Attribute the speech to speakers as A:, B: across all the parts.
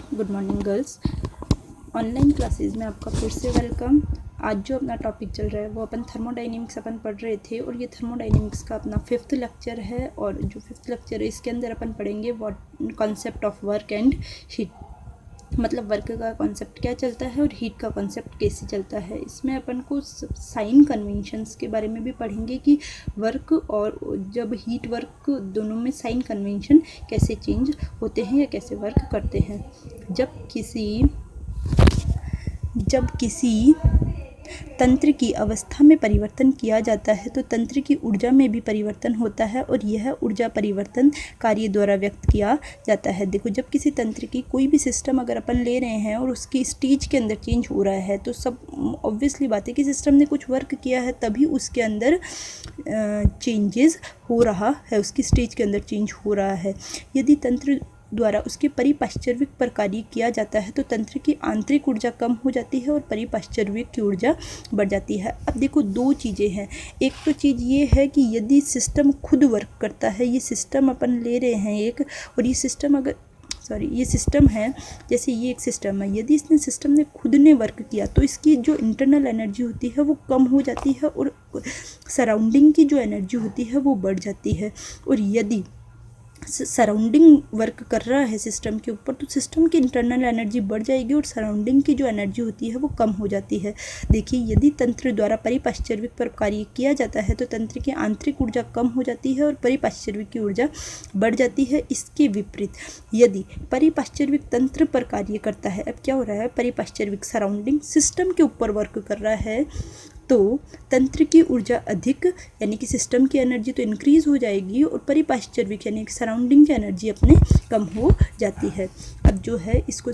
A: Good morning girls. Online classes में आपका फिर से वेलकम। आज जो अपना टॉपिक चल रहा है वो अपन थर्मोडाइनमिक्स अपन पढ़ रहे थे और ये थर्मोडाइनमिक्स का अपना 5th लेक्चर है। और जो 5th लेक्चर है इसके अंदर अपन पढ़ेंगे what concept of work and heat, मतलब वर्क का कॉन्सेप्ट क्या चलता है और हीट का कॉन्सेप्ट कैसे चलता है। इसमें अपन को साइन कन्वेंशंस के बारे में भी पढ़ेंगे कि वर्क और जब हीट वर्क दोनों में साइन कन्वेंशन कैसे चेंज होते हैं या कैसे वर्क करते हैं। जब किसी तंत्र की अवस्था में परिवर्तन किया जाता है तो तंत्र की ऊर्जा में भी परिवर्तन होता है और यह ऊर्जा परिवर्तन कार्य द्वारा व्यक्त किया जाता है। देखो, जब किसी तंत्र की कोई भी सिस्टम अगर अपन ले रहे हैं और उसकी स्टेज के अंदर चेंज हो रहा है तो सब ऑब्वियसली बात है कि सिस्टम ने कुछ वर्क किया है तभी उसके अंदर चेंजेस हो रहा है, उसकी स्टेज के अंदर चेंज हो रहा है। यदि तंत्र द्वारा उसके परिपार्श्विक पर कार्य किया जाता है तो तंत्र की आंतरिक ऊर्जा कम हो जाती है और परिपार्श्विक की ऊर्जा बढ़ जाती है। अब देखो, दो चीज़ें हैं। एक तो चीज़ ये है कि यदि सिस्टम खुद वर्क करता है, ये सिस्टम अपन ले रहे हैं एक, और ये सिस्टम है, जैसे ये एक सिस्टम है, यदि इसने सिस्टम ने खुद ने वर्क किया तो इसकी जो इंटरनल एनर्जी होती है वो कम हो जाती है और सराउंडिंग की जो एनर्जी होती है वो बढ़ जाती है। और यदि सराउंडिंग वर्क कर रहा है सिस्टम के ऊपर तो सिस्टम की इंटरनल एनर्जी बढ़ जाएगी और सराउंडिंग की जो एनर्जी होती है वो कम हो जाती है। देखिए, यदि तंत्र द्वारा परिपार्श्विक पर कार्य किया जाता है तो तंत्र की आंतरिक ऊर्जा कम हो जाती है और परिपार्श्विक की ऊर्जा बढ़ जाती है। इसके विपरीत यदि परिपार्श्विक तंत्र पर कार्य करता है, अब क्या हो रहा है, परिपार्श्विक सराउंडिंग सिस्टम के ऊपर वर्क कर रहा है तो तंत्र की ऊर्जा अधिक, यानी कि सिस्टम की एनर्जी तो इंक्रीज हो जाएगी और परिपार्श्विक यानी कि सराउंडिंग की एनर्जी अपने कम हो जाती है। अब जो है इसको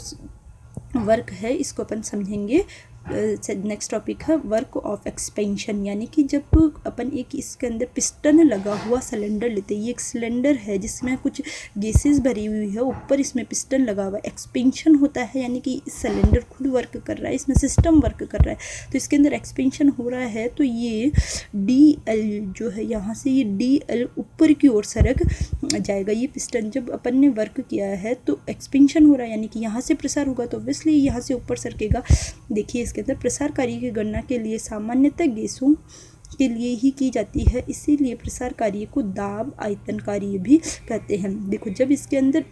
A: वर्क है इसको अपन समझेंगे। नेक्स्ट टॉपिक है वर्क ऑफ एक्सपेंशन, यानी कि जब अपन एक इसके अंदर पिस्टन लगा हुआ सिलेंडर लेते हैं, ये एक सिलेंडर है जिसमें कुछ गैसेस भरी हुई है, ऊपर इसमें पिस्टन लगा हुआ है, एक्सपेंशन होता है, यानी कि सिलेंडर खुद वर्क कर रहा है, इसमें सिस्टम वर्क कर रहा है तो इसके अंदर एक्सपेंशन हो रहा है। तो ये DL जो है, यहाँ से ये DL ऊपर की ओर सरक जाएगा। ये पिस्टन जब अपन ने वर्क किया है तो एक्सपेंशन हो रहा है, यानी कि यहाँ से प्रसार होगा तो ऑब्वियसली यहाँ से ऊपर सरकेगा। देखिए, इसके अंदर प्रसार कार्य की गणना के लिए सामान्यतः गैसों के लिए ही की जाती है, इसीलिए प्रसार कार्य को दाब आयतन कार्य भी कहते हैं। देखो, जब इसके अंदर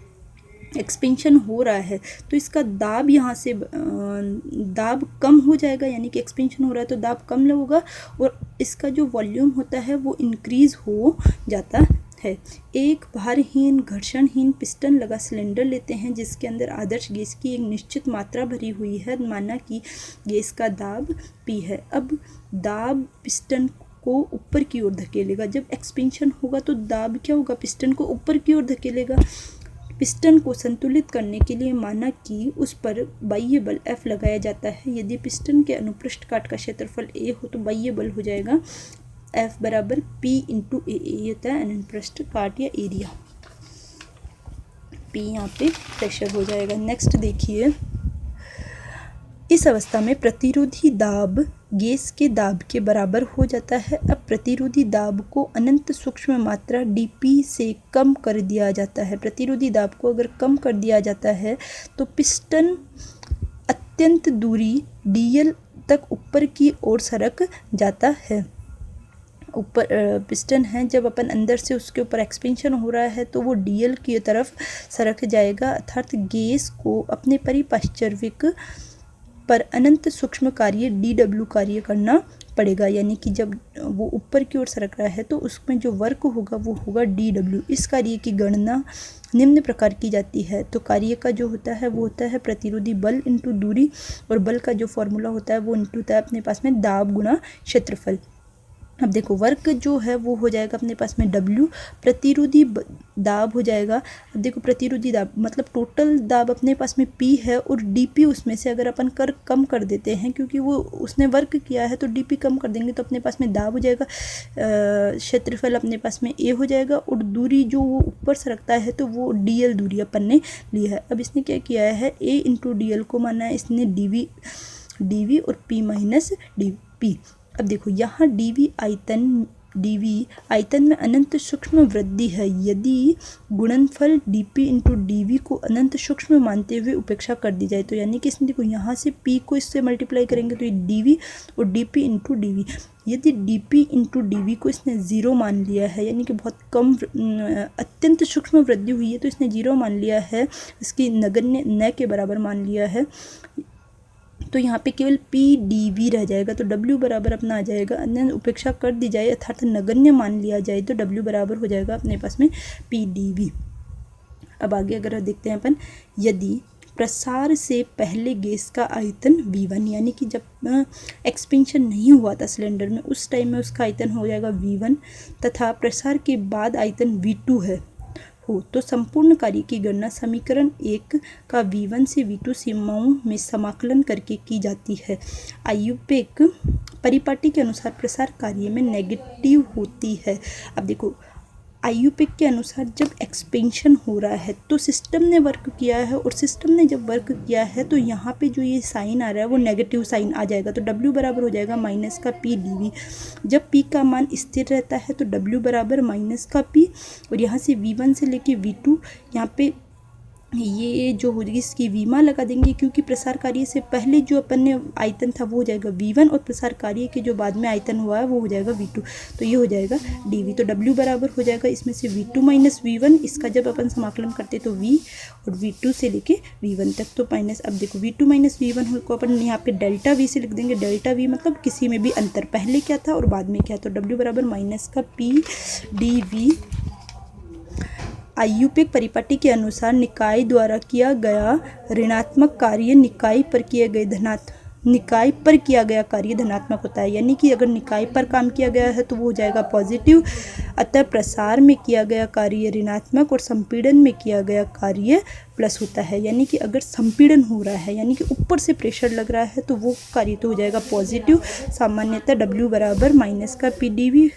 A: एक्सपेंशन हो रहा है तो इसका दाब यहाँ से दाब कम हो जाएगा, यानी कि एक्सपेंशन हो रहा है तो दाब कम होगा और इसका जो वॉल्यूम होता है वो इंक्रीज हो जाता है। एक भारहीन घर्षणहीन पिस्टन लगा सिलेंडर लेते हैं जिसके अंदर आदर्श गैस की एक निश्चित मात्रा भरी हुई है, माना कि गैस का दाब P है। अब दाब पिस्टन को ऊपर की ओर धकेलेगा। जब एक्सपेंशन होगा तो दाब क्या होगा, पिस्टन को ऊपर की ओर धकेलेगा। पिस्टन को संतुलित करने के लिए माना कि उस पर बाह्य बल F लगाया जाता है। यदि पिस्टन के अनुप्रस्थ काट का क्षेत्रफल A हो तो बाह्य बल हो जाएगा F बराबर P इंटू A। ये होता है अनुप्रस्थ काट या एरिया। P यहाँ पे प्रेशर हो जाएगा। नेक्स्ट देखिए, इस अवस्था में प्रतिरोधी दाब गैस के दाब के बराबर हो जाता है। अब प्रतिरोधी दाब को अनंत सूक्ष्म मात्रा dP से कम कर दिया जाता है। प्रतिरोधी दाब को अगर कम कर दिया जाता है तो पिस्टन अत्यंत दूरी DL तक ऊपर की ओर सरक जाता है। ऊपर पिस्टन है, जब अपन अंदर से उसके ऊपर एक्सपेंशन हो रहा है तो वो DL की तरफ सरक जाएगा, अर्थात गैस को अपने परिपार्श्विक पर अनंत सूक्ष्म कार्य DW कार्य करना पड़ेगा। यानी कि जब वो ऊपर की ओर सरक रहा है तो उसमें जो वर्क होगा वो होगा DW। इस कार्य की गणना निम्न प्रकार की जाती है। तो कार्य का जो होता है वो होता है प्रतिरोधी बल इंटू दूरी, और बल का जो फॉर्मूला होता है वो इंटू होता है अपने पास में दाब गुना क्षेत्रफल। अब देखो, वर्क जो है वो हो जाएगा अपने पास में W, प्रतिरोधी दाब हो जाएगा। अब देखो, प्रतिरोधी दाब मतलब टोटल दाब अपने पास में P है और DP उसमें से अगर अपन कम कर देते हैं, क्योंकि वो उसने वर्क किया है तो DP कम कर देंगे तो अपने पास में दाब हो जाएगा। क्षेत्रफल अपने पास में A हो जाएगा और दूरी जो वो ऊपर सरकता है तो वो DL दूरी अपन ने ली है। अब इसने क्या किया है, A इंटू DL को माना है इसने DV और P माइनस DP। अब देखो, यहाँ DV आयतन dv आयतन में अनंत सूक्ष्म वृद्धि है यदि गुणनफल dp इंटू dv को अनंत सूक्ष्म मानते हुए उपेक्षा कर दी जाए। तो यानी कि इसमें देखो यहाँ से p को इससे मल्टीप्लाई करेंगे तो ये dv और dp इंटू dv, यदि dp इंटू dv को इसने 0 मान लिया है यानी कि बहुत कम अत्यंत सूक्ष्म वृद्धि हुई है तो इसने 0 मान लिया है, इसकी नगण्य न के बराबर मान लिया है, तो यहाँ पे केवल p dv रह जाएगा। तो w बराबर अपना आ जाएगा, अन्य उपेक्षा कर दी जाए अर्थात नगण्य मान लिया जाए तो w बराबर हो जाएगा अपने पास में p dv। अब आगे अगर देखते हैं अपन, यदि प्रसार से पहले गैस का आयतन v1 यानी कि जब एक्सपेंशन नहीं हुआ था सिलेंडर में उस टाइम में उसका आयतन हो जाएगा v1 तथा प्रसार के बाद आयतन v2 है हो तो संपूर्ण कार्य की गणना समीकरण 1 का v1 से v2 सीमाओं में समाकलन करके की जाती है। आयुपेक परिपाटी के अनुसार प्रसार कार्य में नेगेटिव होती है। अब देखो आयुपेक के अनुसार जब एक्सपेंशन हो रहा है तो सिस्टम ने वर्क किया है और सिस्टम ने जब वर्क किया है तो यहाँ पे जो ये साइन आ रहा है वो नेगेटिव साइन आ जाएगा। तो w बराबर हो जाएगा माइनस का p dv। जब p का मान स्थिर रहता है तो w बराबर माइनस का p और यहाँ से v1 से लेके v2 यहाँ पे ये जो होगी इसकी वीमा लगा देंगे क्योंकि प्रसार कार्य से पहले जो अपन ने आयतन था वो हो जाएगा v1 और प्रसार कार्य के जो बाद में आयतन हुआ है वो हो जाएगा v2, तो ये हो जाएगा dv। तो w बराबर हो जाएगा इसमें से v2 माइनस v1, इसका जब अपन समाकलन करते तो v और v2 से लेके v1 तक तो माइनस। अब देखो v2 माइनस v1 को अपन यहाँ पे डेल्टा v से लिख देंगे, डेल्टा v मतलब किसी में भी अंतर, पहले क्या था और बाद में क्या, तो w बराबर माइनस का p dv। आयुपेक परिपाटी के अनुसार निकाय द्वारा किया गया ऋणात्मक कार्य निकाय पर किया गया कार्य धनात्मक होता है, यानी कि अगर निकाय पर काम किया गया है तो वो हो जाएगा पॉजिटिव, अतः प्रसार में किया गया कार्य ऋणात्मक और संपीड़न में किया गया कार्य प्लस होता है। यानी कि अगर संपीड़न हो रहा है यानी कि ऊपर से प्रेशर लग रहा है तो वो कार्य तो हो जाएगा पॉजिटिव। सामान्यतः w बराबर माइनस का p dv